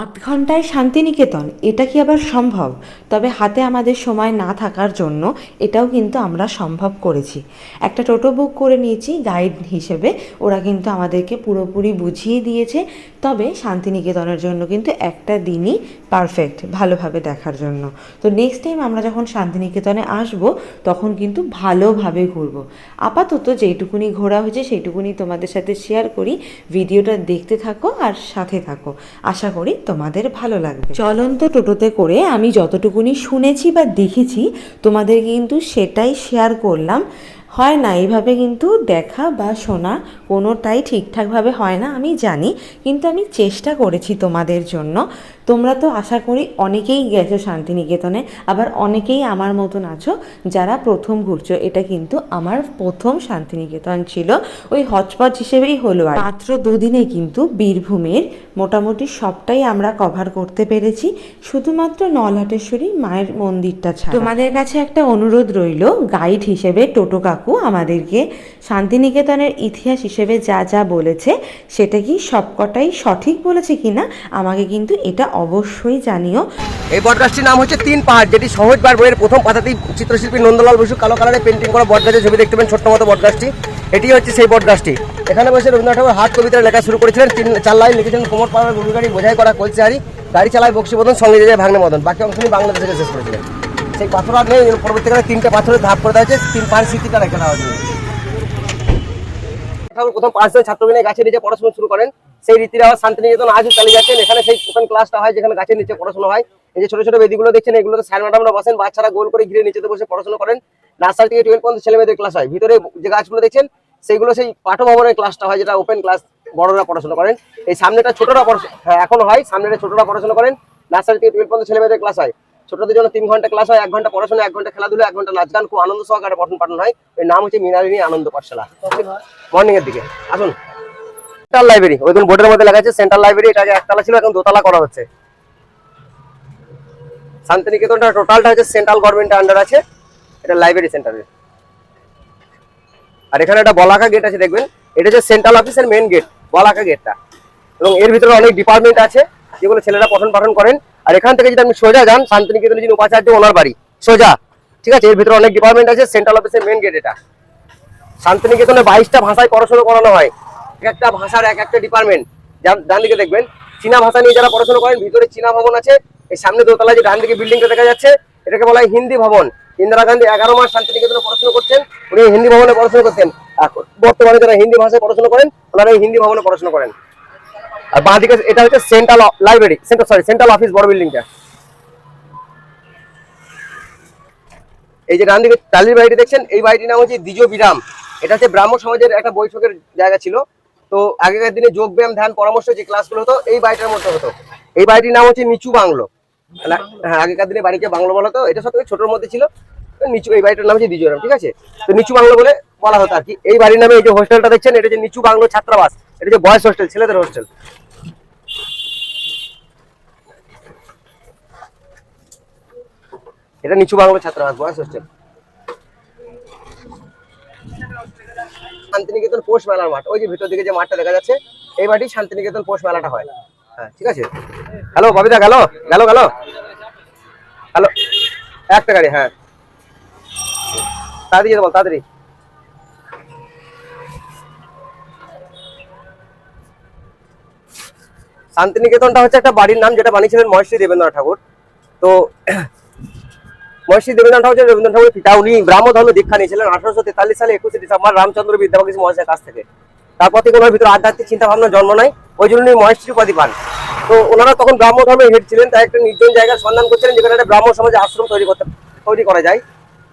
8 ঘন্টায় শান্তিনিকেতন, এটা কি আবার সম্ভব? তবে হাতে আমাদের সময় না থাকার জন্য এটাও কিন্তু আমরা সম্ভব করেছি। একটা টোটো বুক করে নিয়েছি গাইড হিসেবে, ওরা কিন্তু আমাদেরকে পুরোপুরি বুঝিয়ে দিয়েছে। তবে শান্তিনিকেতনের জন্য কিন্তু একটা দিনই পারফেক্ট ভালোভাবে দেখার জন্য। তো নেক্সট টাইম আমরা যখন শান্তিনিকেতনে আসব তখন কিন্তু ভালোভাবে ঘুরবো। আপাতত যেইটুকুনি ঘোরা হয়েছে সেইটুকুনি তোমাদের সাথে শেয়ার করি। ভিডিওটা দেখতে থাকো আর সাথে থাকো, আশা করি তোমাদের ভালো লাগবে। চলন্ত টোটোতে করে আমি যতটুকুনি শুনেছি বা দেখেছি তোমাদের কিন্তু সেটাই শেয়ার করলাম। হয় না এইভাবে কিন্তু দেখা বা শোনা কোনোটাই ঠিকঠাকভাবে হয় না, আমি জানি, কিন্তু আমি চেষ্টা করেছি তোমাদের জন্য। তোমরা তো আশা করি অনেকেই গেছো শান্তিনিকেতনে, আবার অনেকেই আমার মতন আছো যারা প্রথম ঘুরছো। এটা কিন্তু আমার প্রথম শান্তিনিকেতন ছিল, ওই হটস্পট হিসেবেই হলো। আর মাত্র দুদিনে কিন্তু বীরভূমের মোটামুটি সবটাই আমরা কভার করতে পেরেছি, শুধুমাত্র নলহাটেশ্বরী মায়ের মন্দিরটা ছাড়া। তোমাদের কাছে একটা অনুরোধ রইল, গাইড হিসেবে টোটো কাকু আমাদেরকে শান্তিনিকেতনের ইতিহাস হিসেবে যা যা বলেছে সেটা কি সবকটাই সঠিক বলেছে কিনা আমাকে কিন্তু এটা অবশ্যই জানিও। এই বটগাছটির নাম হচ্ছে 3 পাহাড়, যেটি সহজবার বইয়ের প্রথম পাতাতেই চিত্রশিল্পী নন্দলাল বসু কালো কালারে পেন্টিং করা বটগাছের ছবি দেখতে পাবেন, ছোট্ট মতো বটগাছটি। এটি হচ্ছে সেই বটগাছটি। এখানে বসে রবীন্দ্রনাথ ঠাকুর হাট কবিতা লেখা শুরু করেছিলেন। 3-4 লাইন লিখেছেন, কোমর পাড়ার গরু গাড়ি বোঝাই করা কলচারি, গাড়ি চালায় বক্সিবদন, সঙ্গে যায় ভাগ্নে মদন। বাকি অংশ নিয়ে বাংলাদেশে শেষ করেছিলেন। সেই পাথর আর নেই, পরবর্তীকালে 3টে পাথরের ধাপ করে দেওয়া হয়েছে, 3 পাহাড় স্মৃতিটা রেখে দেওয়া হয়েছে। ঠাকুর প্রথম 5 জন ছাত্রকে নিয়ে গাছের নিচে পড়াশোনা শুরু করেন। সেই রীতির আবার শান্তিনিকেতন আজও চালিয়ে যাচ্ছেন। এখানে সেই ওপেন ক্লাসটা হয় যেখানে গাছের নিচে পড়াশোনা হয়। এই যে ছোট ছোট বেদিগুলো দেখছেন, এগুলোতে স্যার ম্যাডামরা বসেন, বাচ্চারা গোল করে ঘিরে নিচেতে বসে পড়াশোনা করেন। নার্সারি থেকে 12 পর্যন্ত ছেলেমেয়েদের ক্লাস হয়। ভিতরে যে গাছগুলো দেখছেন সেইগুলো সেই পাঠভবনের ক্লাসটা হয়, যেটা ওপেন ক্লাস, বড়রা পড়াশোনা করেন। এই সামনেটা ছোটরা এখনো হয়, সামনেটা ছোটরা পড়াশোনা করেন। নার্সারি থেকে 12 পর্যন্ত ছেলেমেয়েদের ক্লাস হয়। ছোটদের জন্য 3 ঘন্টা ক্লাস হয়, 1 ঘন্টা পড়াশোনা, 1 ঘন্টা খেলাধুলা, 1 ঘন্টা নাচ গান, খুব আনন্দ সহকারে পঠন পাঠন হয়। এর নাম হচ্ছে মৃণালিনী আনন্দ পাঠশালা। মর্নিং এর দিকে আসুন। সেন্ট্রাল লাইব্রেরি, ওই বোর্ডের মধ্যে লেখা আছে সেন্ট্রাল লাইব্রেরি। এটা আগে একতলা ছিল, এখন দোতলা করা হচ্ছে। শান্তিনিকেতনটা টোটালটা হচ্ছে সেন্ট্রাল গভর্নমেন্টের আন্ডার আছে, এটা লাইব্রেরি সেন্টারে। আর এখানে একটা বলাকা গেট আছে, দেখবেন এটা হচ্ছে সেন্ট্রাল অফিসের মেইন গেট, বলাকা গেটটা। এবং এর ভিতরে অনেক ডিপার্টমেন্ট আছে যেগুলো ছেলেরা পঠন পাঠন করেন। আর এখান থেকে যদি আপনি সোজা যান, শান্তিনিকেতনের যিনি উপাচার্য ওনার বাড়ি সোজা, ঠিক আছে। এর ভিতরে অনেক ডিপার্টমেন্ট আছে, সেন্ট্রাল অফিসের মেইন গেট এটা। শান্তিনিকেতনে 22টা ভাষায় পড়াশোনা করানো হয়, এক একটা ভাষার এক একটা ডিপার্টমেন্ট। ডান দিকে দেখবেন চীনা ভাষা নিয়ে যারা পড়াশোনা করেন, ভিতরে চীনা ভবন আছে। এই সামনে দোতলা যে ডান দিকে বিল্ডিংটা দেখা যাচ্ছে, এটাকে বলা হয় হিন্দি ভবন। ইন্দিরা গান্ধী 11 মাস শান্তিনিকেতনে পড়াশোনা করছেন, উনি হিন্দি ভবনে পড়াশোনা করতেন। বর্তমানে যারা হিন্দি ভাষায় পড়াশোনা করেন, ওনারা এই হিন্দি ভবনে পড়াশোনা করেন। আর বাঁ দিকে এটা হচ্ছে সেন্ট্রাল লাইব্রেরি, সেন্ট্রাল অফিস, বড় বিল্ডিংটা। এই যে ডান দিকে টালির বাড়িটি দেখছেন, এই বাড়িটির নাম হচ্ছে দ্বিজ বিরাম। এটা হচ্ছে ব্রাহ্ম সমাজের একটা বৈঠকের জায়গা ছিল। তো আগেকার দিনে যোগ ব্যায়াম, ধ্যান, পরামর্শ যে ক্লাসগুলো হতো এই বাড়িটার মধ্যে হতো। এই বাড়িটির নাম হচ্ছে নিচু বাংলো। হ্যাঁ, আগেকার দিনে বাড়িকে বাংলো বলা হতো। এটা সবথেকে ছোটোর মধ্যে ছিল নিচু। এই বাড়িটার নাম হচ্ছে দ্বিজ বিরাম, ঠিক আছে। তো নিচু বাংলো বলে বলা হতো আর কি। এই বাড়ির নামে এই যে হোস্টেলটা দেখছেন, এটা হচ্ছে নিচু বাংলো ছাত্রাবাস। এটা হচ্ছে বয়েজ হোস্টেল, ছেলেদের হোস্টেল। এটা নিচু বাংলো ছাত্রাবাস, বয়েজ হোস্টেল। শান্তিনিকেতন পৌষ মেলার মাঠ, ওই যে ভিতর দিকে যে মাঠটা দেখা যাচ্ছে, এই মাঠে শান্তিনিকেতন পৌষ মেলাটা হয়। হ্যাঁ, ঠিক আছে। হ্যালো কবিতা, গেল গেল গেল হ্যালো, একটা গাড়ি। হ্যাঁ, তাড়াতাড়ি যেতে বল, তাড়াতাড়ি। শান্তিনিকেতনটা হচ্ছে একটা বাড়ির নাম, যেটা বানিয়েছিলেন মহর্ষি দেবেন্দ্রনাথ ঠাকুর। তো মহর্ষি দেবেন্দ্রনাথ ঠাকুর রবীন্দ্রনাথ ঠাকুরের পিতা, উনি ব্রাহ্ম ধর্ম দীক্ষা নিয়েছিলেন 1843 সালে 21 ডিসেম্বর রামচন্দ্র বিদ্যাবাগীশ মহাশয়ের কাছ থেকে। তারপর থেকে ওনার ভিতরে আধ্যাত্মিক চিন্তা ভাবনা জন্ম নেয়, ওই জন্য উনি মহর্ষি উপাধি পান। তো ওনারা তখন ব্রাহ্ম ধর্মের হেড ছিলেন, তাই একটা নির্জন জায়গার সন্ধান করছিলেন যেখানে একটা ব্রাহ্ম সমাজে আশ্রম তৈরি করা যায়।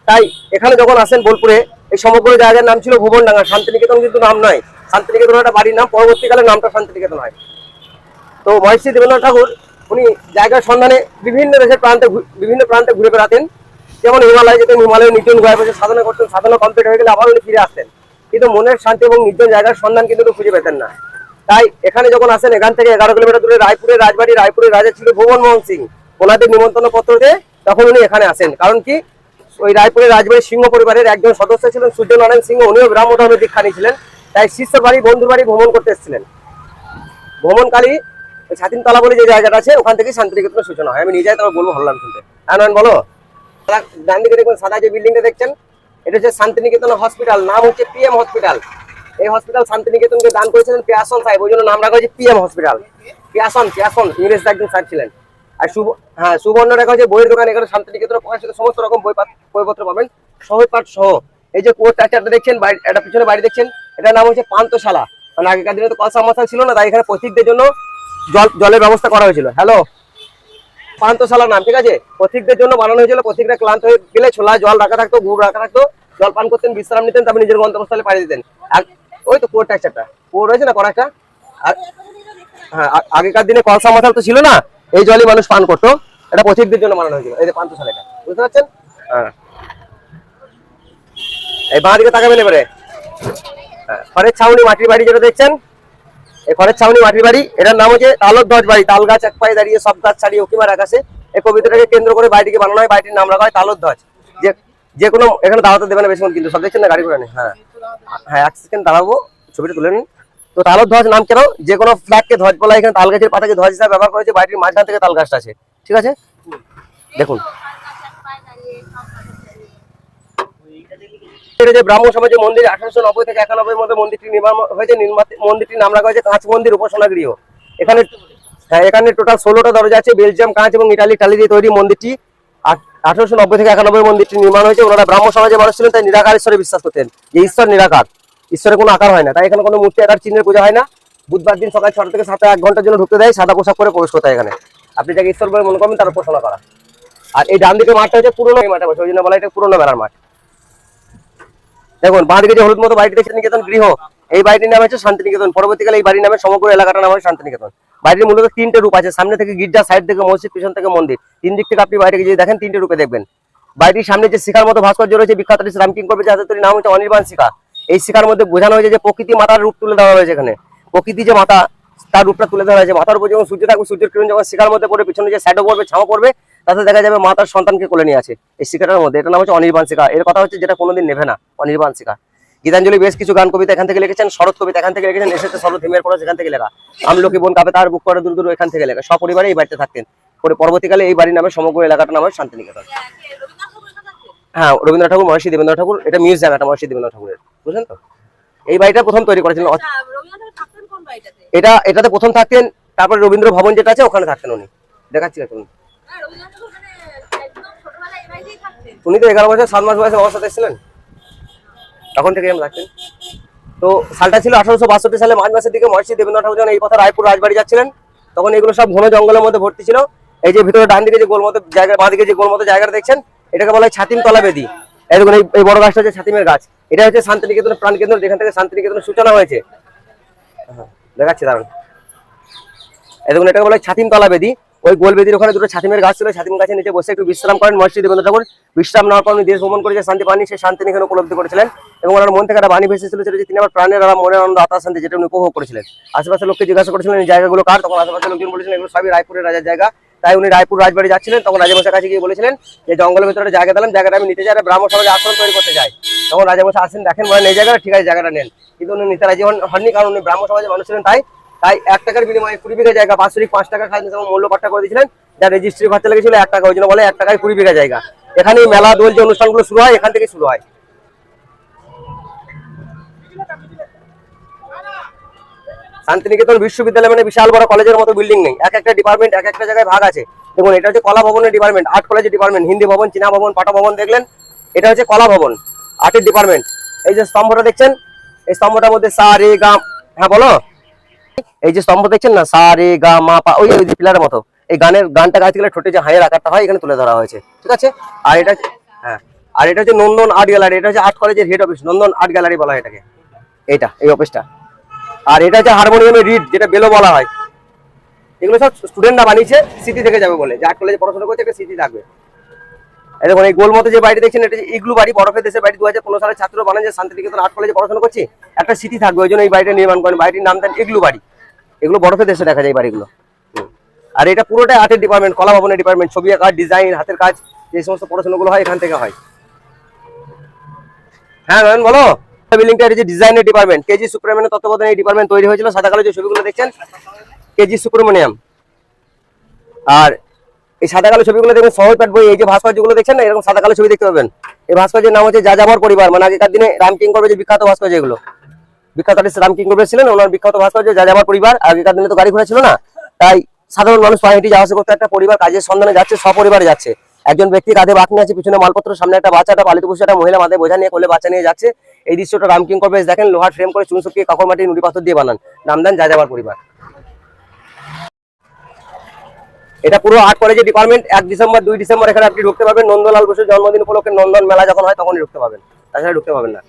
তাই এখানে যখন আসেন বোলপুরে, এই সমগ্র জায়গার নাম ছিল ভুবনডাঙ্গা। শান্তিনিকেতন কিন্তু নাম নয়, শান্তিনিকেতন একটা বাড়ির নাম, পরবর্তীকালে নামটা শান্তিনিকেতন হয়। তো মহর্ষি দেবেন্দ্রনাথ ঠাকুর উনি জায়গার সন্ধানে বিভিন্ন দেশের বিভিন্ন প্রান্তে ঘুরে বেড়াতেন। যেমন হিমালয় যেতেন, হিমালয় নির্জন গুহায় বসে সাধনা করতেন, সাধনা কমপ্লিট হয়ে গেলে আবার উনি ফিরে আসতেন। কিন্তু মনের শান্তি এবং নির্জন জায়গার সন্ধান কিন্তু খুঁজে পেতেন না। তাই এখানে যখন আসেন, এখান থেকে 11 কিলোমিটার দূরে রায়পুরের রাজবাড়ি, রায়পুরের রাজা ছিল ভুবন মোহন সিং। ওনাদের নিমন্ত্রণ পত্র দিয়ে তখন উনি এখানে আসেন। কারণ কি, ওই রায়পুরের রাজবাড়ির সিংহ পরিবারের একজন সদস্য ছিলেন সূর্যনারায়ণ সিংহ, উনিও ব্রাহ্ম ধর্মের দীক্ষা নিয়েছিলেন। তাই শিষ্য বাড়ি, বন্ধুর বাড়ি ভ্রমণ করতে এসেছিলেন। ভ্রমণকারী ওই ছাতিমতলা বলে যে জায়গাটা আছে ওখান থেকে শান্তিনিকেতনের সূচনা হয়। আমি নিজে তবে বলবো, ভালো লাগে শুনতে। হ্যাঁ নয়ন বলো। ডান দিকে দেখুন সাদা যে বিল্ডিংটা দেখছেন, এটা হচ্ছে শান্তিনিকেতন হসপিটাল, নাম হচ্ছে পিএম হসপিটাল। এই হসপিটাল শান্তিনিকেতনকে দান করেছিলেন পিয়াসন সাহেব, ওই জন্য নাম রাখা হয়েছে পিএম হসপিটাল। পিয়াসন ইংরেজ একজন স্যার ছিলেন। আর সুবর্ণ রেখা হচ্ছে বইয়ের দোকান, এখানে শান্তিনিকেতন প্রকাশিত সমস্ত রকম বইপত্র পাবেন, সহজ পাঠ সহ। এই যে কোর্ট স্ট্রাকচারটা দেখছেন, একটা পিছনে বাড়ি দেখছেন, এটার নাম হচ্ছে পান্তশালা। মানে আগেকার দিনে তো কলসা মশাল ছিল না, তাই এখানে পথিকদের জন্য জলের ব্যবস্থা করা হয়েছিল। হ্যালো, পান্তশালা নাম, ঠিক আছে? পথিকদের জন্য বানানো হয়েছিল। পথিকরা ক্লান্ত হয়ে গেলে ছোলা জল রাখা থাকতো, গুড় রাখা থাকতো, জল পান করতেন, বিশ্রাম নিতেন, তারপর নিজের গন্তব্যস্থলে পাড়ি দিতেন। আর ওই তো কোর্ট স্ট্রাকচারটা কোর্ট হয়েছে না করা একটা। হ্যাঁ, আগেকার দিনে কলসা মশাল তো ছিল না, এই জলই মানুষ পান করতো। এটা পথিকদের জন্য বানানো হয়েছিল। এই যে পান্তশালাটা, বুঝতে পারছেন? হ্যাঁ, এই বাঁ দিকে তাকাবেন এবারে। হ্যাঁ, খড়ের ছাউনি মাটির বাড়ি যেটা দেখছেন, এই খড়ের ছাউনি মাটির বাড়ি, এটার নাম হচ্ছে তালধ্বজ বাড়ি। তাল গাছ এক পায়ে দাঁড়িয়ে, সব গাছ ছাড়িয়ে উকিমার আকাশে, এই কবিতাটাকে কেন্দ্র করে বাড়িটিকে বানানো হয়। বাড়িটির নাম রাখা হয় তালধ্বজ। যে কোনো এখানে দাঁড়াতে দেবে না বেশিক্ষণ, কিন্তু সব দেখছেন না গাড়ি ঘোড়া নেই। হ্যাঁ হ্যাঁ, এক সেকেন্ড দাঁড়াবো, ছবিটা তুলে নিন। তো তালধ্বজ নাম কেন? যে কোনো ফ্ল্যাগকে ধ্বজ বলা, এখানে তাল গাছের পাতাকে ধ্বজ হিসাবে ব্যবহার করেছে। বাড়িটির মাঝখান থেকে তাল গাছটা আছে, ঠিক আছে? দেখুন, এটা যে ব্রাহ্ম সমাজের মন্দির, 1890 থেকে 91 মধ্যে মন্দিরটি নির্মাণ হয়েছে। মন্দিরটির নাম রাখা হয়েছে কাঁচ মন্দির উপাসনা গৃহ। এখানে এখানে টোটাল 16টা দরজা আছে। বেলজিয়াম কাঁচ এবং ইটালি টালি দিয়ে তৈরি মন্দিরটি। 1890 থেকে 91 মন্দিরটি নির্মাণ হয়েছে। ওনারা ব্রাহ্ম সমাজের মানুষ ছিলেন, তাই নিরাকার ঈশ্বরে বিশ্বাস করতেন, যে ঈশ্বর নিরাকার, ঈশ্বরের কোনো আকার হয় না, তাই এখানে কোনো মূর্তি আকার চিহ্নের পূজা হয় না। বুধবার দিন সকাল 6টা থেকে 7টা 1 ঘন্টার জন্য ঢুকতে দেয়, সাদা পোশাক পরে প্রবেশ করতে হয় এখানে। আপনি যাকে ঈশ্বর বলে মনে করবেন তার উপাসনা করা। আর এই ডান দিকে মাঠটা হচ্ছে পুরোনো মাঠ, ওই জন্য বলা এটা পুরোনো মেলার মাঠ। দেখুন বাঁ দিকে যে হলুদ মতো বাড়িটি দেখছেন, নিকেতন গৃহ, এই বাড়িটির নাম হচ্ছে শান্তিনিকেতন। পরবর্তীকালে এই বাড়ির নামে সমগ্র এলাকাটার নাম হয় শান্তিনিকেতন। বাড়ির মূলত 3টে রূপ আছে, সামনে থেকে গির্জা, সাইড থেকে মসজিদ, পিছন থেকে মন্দির। 3 দিক থেকে আপনি বাড়িটিকে যদি দেখেন 3টে রূপে দেখবেন। বাড়িটির সামনে যে শিখার মতো ভাস্কর্য রয়েছে, বিখ্যাত রামকিঙ্কর হাতে তৈরি, নাম হচ্ছে অনির্বাণ শিখা। এই শিখার মধ্যে বোঝানো হয়েছে যে প্রকৃতি মাতার রূপ তুলে ধরা হয়েছে এখানে। প্রকৃতি যে মাতা, তার রূপটা তুলে ধরা হয়েছে। মাথার উপর যখন সূর্য থাকবে, সূর্যের কিরণ যখন শিখার মধ্যে পড়বে, পিছনে যে শ্যাডো পড়বে, ছামা পড়বে, তাতে দেখা যাবে মা তার সন্তানকে কোলে নিয়ে আছে এই শিখাটার মধ্যে। এটা নাম হচ্ছে অনির্বাণ শিখা। এর কথা হচ্ছে যেটা কোনোদিন নেবে না, অনির্বাণ শিখা। গীতাঞ্জলি বেশ কিছু গান কবিতা এখান থেকে লিখেছেন, শরৎ কবিতা এখান থেকে লিখেছেন, এসেছে শরৎ হিমের পরে সেখান থেকে লেখা, আমলকি বোন কাপে তার বুক করে দূর দূর এখান থেকে লেখা। সপরিবারে এই বাড়িতে থাকতেন। পরবর্তীকালে এই বাড়ির নামে সমগ্র এলাকাটার নাম হয় শান্তিনিকেতন। হ্যাঁ, রবীন্দ্রনাথ ঠাকুর, মহর্ষি দেবেন্দ্রনাথ ঠাকুর, এটা মিউজিয়াম, এটা মহর্ষি দেবেন্দ্রনাথ ঠাকুরের, বুঝলেন তো? এই বাড়িটা প্রথম তৈরি করেছিলেন। এটাতে প্রথম থাকতেন, তারপরে রবীন্দ্র ভবন যেটা আছে ওখানে থাকতেন উনি। দেখাচ্ছি এখন, উনি তো 11 বছর 7 মাস বয়সে অবস্থাতে এসেছিলেন, তখন থেকে আমি থাকতেন। তো সালটা ছিল 1862 সালে মার্চ মাসের দিকে। মহর্ষি দেবেন্দ্রনাথ ঠাকুর যখন এই পথে রায়পুর রাজবাড়ি যাচ্ছিলেন, তখন এগুলো সব ঘন জঙ্গলের মধ্যে ভর্তি ছিল। এই যে ভিতরে ডান দিকে যে গোল মতো জায়গা, বাঁ দিকে যে গোল মতো জায়গাটা দেখছেন, এটাকে বলা হয় ছাতিমতলা বেদি। এই দেখুন, এই বড় গাছটা হচ্ছে ছাতিমের গাছ। এটা হচ্ছে শান্তিনিকেতনের প্রাণকেন্দ্র, যেখান থেকে শান্তিনিকেতনের সূচনা হয়েছে। দেখাচ্ছি দাঁড়ান, এই দেখুন, এটাকে বলা হয় ছাতিমতলা বেদি। ওই গোল বেদির ওখানে দুটো ছাতিমের গাছ ছিল, ছাতিম গাছের নিচে বসে একটু বিশ্রাম করেন মহর্ষি দেবেন্দ্রনাথ ঠাকুর। বিশ্রাম নেওয়ার পর উনি দেশ ভ্রমণ করে যে শান্তি পাননি, সেই শান্তিনিকেতন উপলব্ধি করেছিলেন, এবং ওনার মন থেকে একটা বাণী ভেসেছিল, সেটা যে তিনি আমার প্রাণের আরাম, মনের আনন্দ, আত্মার শান্তি, যেটা উনি উপভোগ করেছিলেন। আশেপাশের লোককে জিজ্ঞাসা করেছিলেন এই জায়গাগুলো কার, তখন আশেপাশের লোকজন বলেছিলেন এগুলো সবই রায়পুরের রাজার জায়গা। তাই উনি রায়পুর রাজবাড়ি যাচ্ছিলেন, তখন রাজামশাইয়ের কাছে গিয়ে বলেছিলেন যে জঙ্গলের ভিতরে জায়গা দিলাম, জায়গাটা আমি নিতে চাই, ব্রাহ্ম সমাজে আশ্রম তৈরি করতে চাই। তখন রাজামশাই আসেন, দেখেন, বলেন এই জায়গাটা ঠিক আছে, জায়গাটা নেন। কিন্তু উনি নিতে রাজি হননি, কারণ উনি ব্রাহ্ম সমাজের মানুষ ছিলেন। তাই 1 টাকার বিনিময়ে 20 বিঘা জায়গা, বাৎসরিক 5 টাকা খাজনা যেমন মূল্য পাট্টা করে দিয়েছিলেন, যা রেজিস্ট্রি খরচা লেগেছিল 1 টাকা, ওই জন্য বলে 1 টাকায় 20 বিঘা জায়গা। এখানেই মেলা দোল যে অনুষ্ঠানগুলো শুরু হয়, এখান থেকে শুরু হয়। শান্তিনিকেতন বিশ্ববিদ্যালয় মানে বিশাল বড় কলেজের মতো বিল্ডিং নেই, এক একটা ডিপার্টমেন্ট এক একটা জায়গায় ভাগ আছে। দেখুন, এটা হচ্ছে কলা ভবনের ডিপার্টমেন্ট, আর্ট কলেজের ডিপার্টমেন্ট, হিন্দি ভবন, চীনা ভবন, পাটা ভবন দেখলেন, এটা হচ্ছে কলা ভবন, আর্টের ডিপার্টমেন্ট। এই যে স্তম্ভটা দেখছেন, এই স্তম্ভটার মধ্যে সা রে গা, হ্যাঁ বলো, এই যে স্তম্ভ দেখছেন না, সা রে গা মা পা, ওই পিলারের মতো, এই গানটা গাইতে গেলে ঠোঁটে যে হাঁয়ের আকারটা হয়, এখানে তুলে ধরা হয়েছে, ঠিক আছে? আর এটা, হ্যাঁ, আর এটা হচ্ছে নন্দন আর্ট গ্যালারি, এটা হচ্ছে আর্ট কলেজের হেড অফিস, নন্দন আর্ট গ্যালারি বলা হয় এটাকে, এইটা, এই অফিসটা। আর এটা হচ্ছে হারমোনিয়ামের রিড, যেটা বেলো বলা হয়। এগুলো সব স্টুডেন্টরা বানিয়েছে স্মৃতি থেকে যাবে বলে, যে আর্ট কলেজে পড়াশোনা করছে একটা স্মৃতি থাকবে। এই দেখুন, এই গোল মতো যে বাড়ি দেখছেন, এটা ইগলু বাড়ি, বরফের দেশের বাড়ি। 2015 সালে ছাত্র বানান যে শান্তিনিকেতন আর্ট কলেজে পড়াশোনা করছি, একটা স্মৃতি থাকবে, ওই জন্য এই বাড়িটা নির্মাণ করেন। বাড়িটির নাম দেন ইগলু বাড়ি। এগুলো বরফের দেশে দেখা যায় এই বাড়িগুলো। আর এটা পুরোটাই আর্টের ডিপার্টমেন্ট, কলা ভবনের ডিপার্টমেন্ট, ছবি আঁকা, ডিজাইন, হাতের কাজ, যে সমস্ত পড়াশোনাগুলো হয় এখান থেকে হয়। হ্যাঁ নয়ন বলো। বিল্ডিংটা যে ডিজাইনের ডিপার্টমেন্ট, কেজি সুব্রমণিয়াম তত্ত্বাবধানে এই ডিপার্টমেন্ট তৈরি হয়েছিল। সাদা কালো যে ছবিগুলো দেখছেন, কেজি সুব্রমণিয়াম, আর এই সাদা কালো ছবিগুলো দেখবেন সহজ পাঠ বই, এই যে ভাস্কর্যগুলো দেখছেন না, এরকম সাদা কালো ছবি দেখতে পাবেন। এই ভাস্কর্যের নাম হচ্ছে যাযাবর পরিবার, মানে আগেকার দিনে রামকিঙ্করের যে বিখ্যাত ভাস্কর্য, এগুলো বিখ্যাত আর্টিস্ট রামকিঙ্কর ছিলেন, ওনার বিখ্যাত ভাস্কর্য যাযাবর পরিবার। আগেকার দিনে তো গাড়ি ঘোড়া ছিল না, তাই সাধারণ মানুষ পায়ে হেঁটে যাওয়া আসা করতে, একটা পরিবার কাজের সন্ধানে যাচ্ছে, সপরিবারে যাচ্ছে। একজন ব্যক্তি কাঁধে বাঁক নিয়ে আছে, পিছনে মালপত্র, সামনে একটা বাচ্চা, একটা পালিত পশু, একটা মহিলা মাথায় বোঝা নিয়ে কোলে বাচ্চা নিয়ে যাচ্ছে। এই দৃশ্যটা রামকিঙ্কর বেশ দেখেন, লোহার ফ্রেম করে চুন শুকিয়ে কাকর মাটি নুড়ি পাথর দিয়ে বানান, নাম দেন যাযাবর পরিবার। এটা পুরো আর্ট কলেজের ডিপার্টমেন্ট। 1 ডিসেম্বর 2 ডিসেম্বর এখানে আপনি ঢুকতে পারবেন। নন্দলাল বসুর জন্মদিন উপলক্ষে নন্দন মেলা যখন হয় তখনই ঢুকতে পাবেন, তাছাড়া ঢুকতে পাবেন না।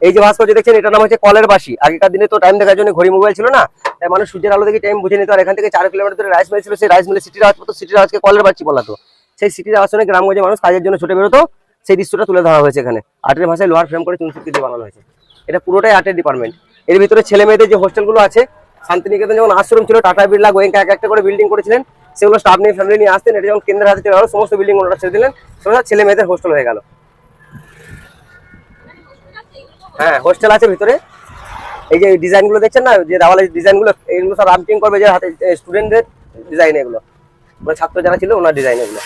এই যে ভাস্কর্য দেখছেন, এটার নাম হচ্ছে কলের বাসি। আগেকার দিনে তো টাইম দেখার জন্য ঘড়ি মোবাইল ছিল না, তাই মানুষ সূর্যের আলো দেখে টাইম বুঝে নিত। আর এখান থেকে 4 কিলোমিটার দূরে রাইস মিল ছিল, সেই রাইস মিলে সিটির আওয়াজ পড়তো, সিটির আওয়াজকে কলের বাসি বলা হতো। সেই সিটির আওয়াজ শুনে গ্রামগঞ্জে মানুষ কাজের জন্য ছুটে বেরোতো। সেই দৃশ্যটা তুলে ধরা হয়েছে এখানে, আর্টের ভাষায় লোহার ফ্রেম করে চুনসুক্তি দিয়ে বানানো হয়েছে। এটা পুরোটাই আর্টের ডিপার্টমেন্ট। এর ভিতরে ছেলে মেয়েদের যে হোস্টেলগুলো আছে, শান্তিনিকেতন যেমন আশ্রম ছিল, টাটা বিড়লা গোয়েঙ্কা এক একটা করে বিল্ডিং করেছিলেন, সেগুলো স্টাফ নিয়ে ফ্যামিলি নিয়ে আসতেন। এটা যখন কেন্দ্রের হাতে চলে গেল, সমস্ত বিল্ডিং ওনারা ছেড়ে দিলেন, সেটা ছেলে মেয়েদের হোস্টেল হয়ে গেল। হ্যাঁ, হোস্টেল আছে ভিতরে। এই যে ডিজাইন গুলো দেখছেন না, যে দেওয়ালের ডিজাইন গুলো, এগুলো সব রামকিঙ্কর করবে, যে হাতে স্টুডেন্টদের ডিজাইন, এগুলো মানে ছাত্র যারা ছিল ওনার ডিজাইন এগুলো।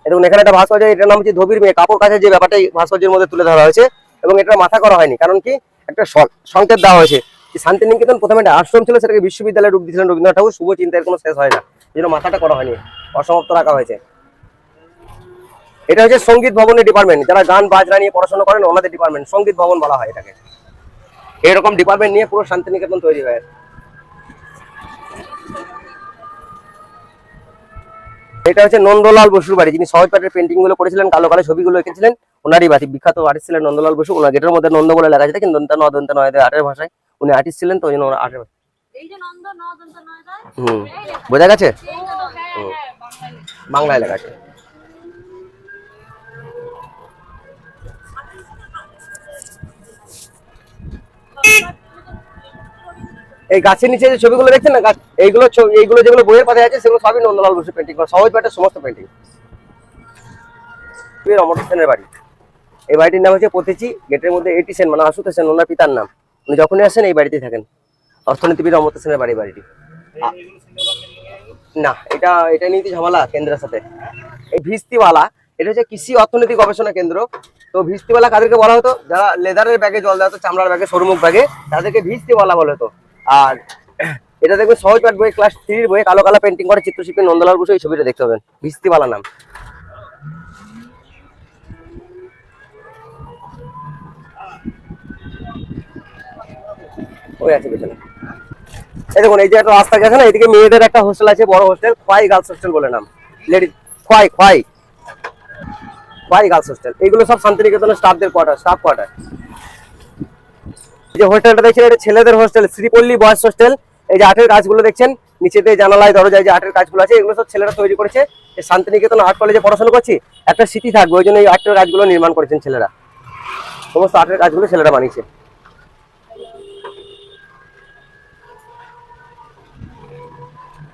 দেখুন এখানে একটা ভাস্কর্য, এটার নাম হচ্ছে ধোবির মেয়ে। কাপড় কাচের যে ব্যাপারটা এই ভাস্কর্যের মধ্যে তুলে ধরা হয়েছে, এবং এটা মাথা করা হয়নি, কারণ কি একটা সংকেত দেওয়া হয়েছে। শান্তিনিকেতন প্রথমে একটা আশ্রম ছিল, সেটাকে বিশ্ববিদ্যালয়ে রূপ দিয়েছিলেন রবীন্দ্রনাথ ঠাকুর। শুভ চিন্তার কোনো শেষ হয় না, এই জন্য মাথাটা করা হয়নি, অসমাপ্ত রাখা হয়েছে। এটা হচ্ছে সঙ্গীত ভবনের ডিপার্টমেন্ট, যারা গান বাজনা নিয়ে পড়াশোনা করেন ওনাদের ডিপার্টমেন্ট, সঙ্গীত ভবন বলা হয় এটাকে। এরকম ডিপার্টমেন্ট নিয়ে পুরো শান্তিনিকেতন তৈরি হয়। এটা হচ্ছে নন্দলাল বসুর বাড়ি, যিনি সহজ পাঠের পেন্টিং গুলো করেছিলেন, কালো কালো ছবিগুলো এঁকেছিলেন, ওনারই বাড়ি। বিখ্যাত আর্টিস্ট ছিলেন নন্দলাল বসু। ওনার গেটের মধ্যে নন্দ বলে লেখা আছে, কিন্তু দন্ত নয় আর্টের ভাষায় উনি আর্টিস্ট ছিলেন, তো ওই জন্য আর্টের বোঝা গেছে, বাংলায় লেখা আছে। এই গাছের নিচে যে ছবিগুলো দেখছেন না, এইগুলো যেগুলো বইয়ের পাতায় আছে, সেগুলো সবই নন্দলাল বসু পেন্টিং করা, সহজ পাঠের সমস্ত পেন্টিং। অমর সেনের বাড়ি, এই বাড়িটির নাম হচ্ছে পতেচি। গেটের মধ্যে 80 সেন, মানে আশুতোষ সেন ওনার পিতার নাম। উনি যখনই আসেন এই বাড়িতেই থাকেন। অর্থনীতিবিদ অমর সেনের বাড়িটি না, এটা নিয়ে ঝামেলা কেন্দ্রের সাথে। এই ভিস্তিওয়ালা, এটা হচ্ছে কৃষি অর্থনৈতিক গবেষণা কেন্দ্র। তো ভিস্তিওয়ালা কাদেরকে বলা হতো? যারা লেদারের ব্যাগে জল দেওয়া হতো, চামড়ার ব্যাগে, সরুমুখ ব্যাগে, তাদেরকে ভিস্তিওয়ালা বলা হতো। আর এটা দেখবেন সহজ পাঠ বই, ক্লাস 3 বইয়ে কালো কালো পেন্টিং করে চিত্রশিল্পী নন্দলাল বসু, এই ছবিটা দেখতে পাবেন, ভিস্তিওয়ালা নাম। ওই আছে পেছনে। এই দেখুন, এই যে একটা রাস্তা গেছে না, এদিকে মেয়েদের একটা হোস্টেল আছে, বড় হোস্টেল, খোয়াই গার্লস হোস্টেল বলে নাম। Lady Khowai girls hostel. এগুলো সব শান্তিনিকেতনের স্টাফদের কোয়ার্টার, স্টাফ কোয়ার্টার। এই যে হোস্টেলটা দেখছেন, এটা ছেলেদের হোস্টেল, শ্রীপল্লী বয়েজ হোস্টেল। এই যে আর্টের কাজগুলো দেখছেন, নিচেতে জানালায় দরজায় যে আর্টের কাজগুলো আছে, এগুলো সব ছেলেরা তৈরি করেছে। শান্তিনিকেতন আর্ট কলেজে পড়াশোনা করছি, একটা স্মৃতি থাকবে, ওই জন্য এই আর্টের কাজগুলো নির্মাণ করেছেন ছেলেরা। সমস্ত আর্টের কাজগুলো ছেলেরা বানিয়েছে।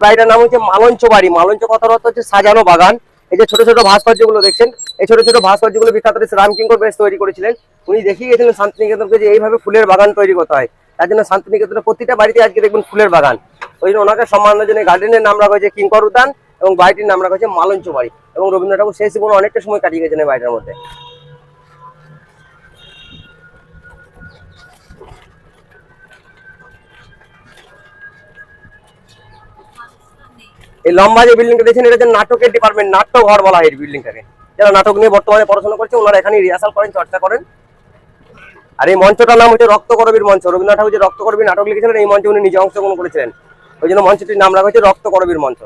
বাড়িটার নাম হচ্ছে মালঞ্চ বাড়ি। মালঞ্চ কথার অর্থ হচ্ছে সাজানো বাগান। এই যে ছোট ছোট ভাস্কর্যগুলো দেখছেন, এই ছোট ছোট ভাস্কর্যগুলো বিখ্যাত রামকিঙ্কর বেশ তৈরি করেছিলেন। উনি দেখিয়ে গেছিলেন শান্তিনিকেতনকে যে এইভাবে ফুলের বাগান তৈরি করতে হয়। তার জন্য শান্তিনিকেতনের প্রতিটা বাড়িতে আজকে দেখবেন ফুলের বাগান। ওই জন্য ওনাকে সম্মানের জন্য গার্ডেনের নাম রাখা হয়েছে কিঙ্কর উদ্যান, এবং বাড়িটির নাম রাখা হয়েছে মালঞ্চ বাড়ি। এবং রবীন্দ্রনাথ ঠাকুর শেষ জীবনে অনেকটা সময় কাটিয়ে গেছেন এই বাড়িটার মধ্যে। এই লম্বা যে বিল্ডিংটা দেখছেন, এটা হচ্ছে নাটকের ডিপার্টমেন্ট, নাট্যঘর বলা হয় এই বিল্ডিংটাকে। যারা নাটক নিয়ে বর্তমানে পড়াশোনা করছে, ওনারা এখানে রিহার্সাল করেন, চর্চা করেন। আর এই মঞ্চটার নাম হচ্ছে রক্তকরবীর মঞ্চ। রবীন্দ্রনাথ ঠাকুর যে রক্তকরবী নাটক লিখেছিলেন, এই মঞ্চে উনি নিজে অংশগ্রহণ করেছিলেন, ওই জন্য মঞ্চটির নাম রাখা হয়েছে রক্তকরবীর মঞ্চ।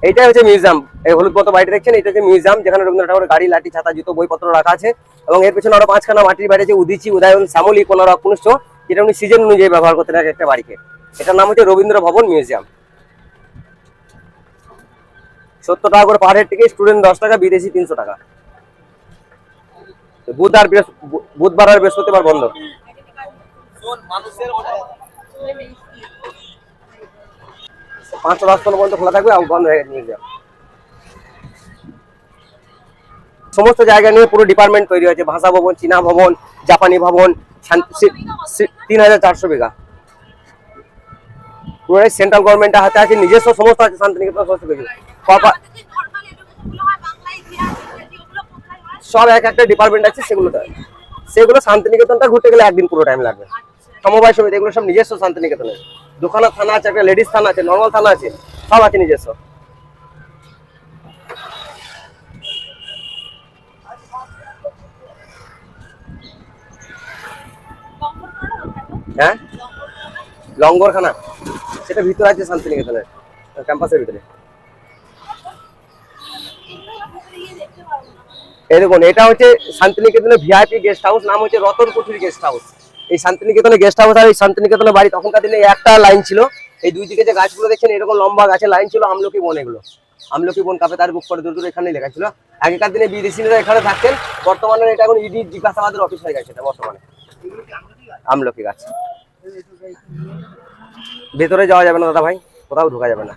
এইটা হচ্ছে মিউজিয়াম। এই হলুদ মতো বাড়িটা দেখছেন, এটা হচ্ছে মিউজিয়াম, যেখানে রবীন্দ্রনাথ ঠাকুরের গাড়ি, লাঠি, ছাতা, জুতো, বইপত্র রাখা আছে। এবং এর পেছনে আরো 5খানা মাটির বাড়ি আছে, উদিচি, উদয়ন, শ্যামলী, কোনারক, পুনশ্চ, যেটা উনি সিজন অনুযায়ী ব্যবহার করতেন একটা বাড়িকে। এটার নাম হচ্ছে রবীন্দ্র ভবন মিউজিয়াম। 70 টাকা করে পার হেড টিকিট, স্টুডেন্ট 10 টাকা, বিদেশি 300 টাকা। বুধবার আর বৃহস্পতিবার বন্ধ। 5:10 পর্যন্ত খোলা থাকবে, বন্ধ হয়ে গেছে মিউজিয়াম। সমস্ত জায়গা নিয়ে পুরো ডিপার্টমেন্ট তৈরি হয়েছে। ভাষা ভবন, চীনা ভবন, জাপানি ভবন, 3400 বিঘা। পুরোটাই সেন্ট্রাল গভর্নমেন্টের হাতে আছে, নিজস্ব সমস্ত আছে শান্তিনিকেতন সমস্ত কিছু। সব এক একটা ডিপার্টমেন্ট আছে, সেগুলো শান্তিনিকেতনটা ঘুরতে গেলে একদিন পুরো টাইম লাগবে। সমবায় সমিতি এগুলো সব নিজস্ব শান্তিনিকেতনের। দুখানা থানা আছে, একটা লেডিস থানা আছে, নর্মাল থানা আছে, সব আছে নিজস্ব। হ্যাঁ, লঙ্গরখানা সেটা ভিতরে আছে শান্তিনিকেতনের ক্যাম্পাসের ভিতরে। এই দেখুন, এটা হচ্ছে শান্তিনিকেতনের ভিআইপি গেস্ট হাউস, নাম হচ্ছে রতন কুঠির গেস্ট হাউস। এই শান্তিনিকেতনের গেস্ট হাউস আর এই শান্তিনিকেতনের বাড়ি তখনকার দিনে একটা লাইন ছিল। এই দুই দিকে যে গাছগুলো দেখছেন এরকম লম্বা গাছের লাইন ছিল, আমলকি বন। এগুলো আমলকি বন, কাপে তার বুক করে দূর দূর এখানেই লেখা ছিল। আগেকার দিনে বিদেশিরা এখানে থাকতেন, বর্তমানে এটা এখন ইডি জিজ্ঞাসাবাদের অফিস হয়ে গেছে এটা বর্তমানে। আমলকি গাছ। ভেতরে যাওয়া যাবে না দাদা ভাই, কোথাও ঢোকা যাবে না।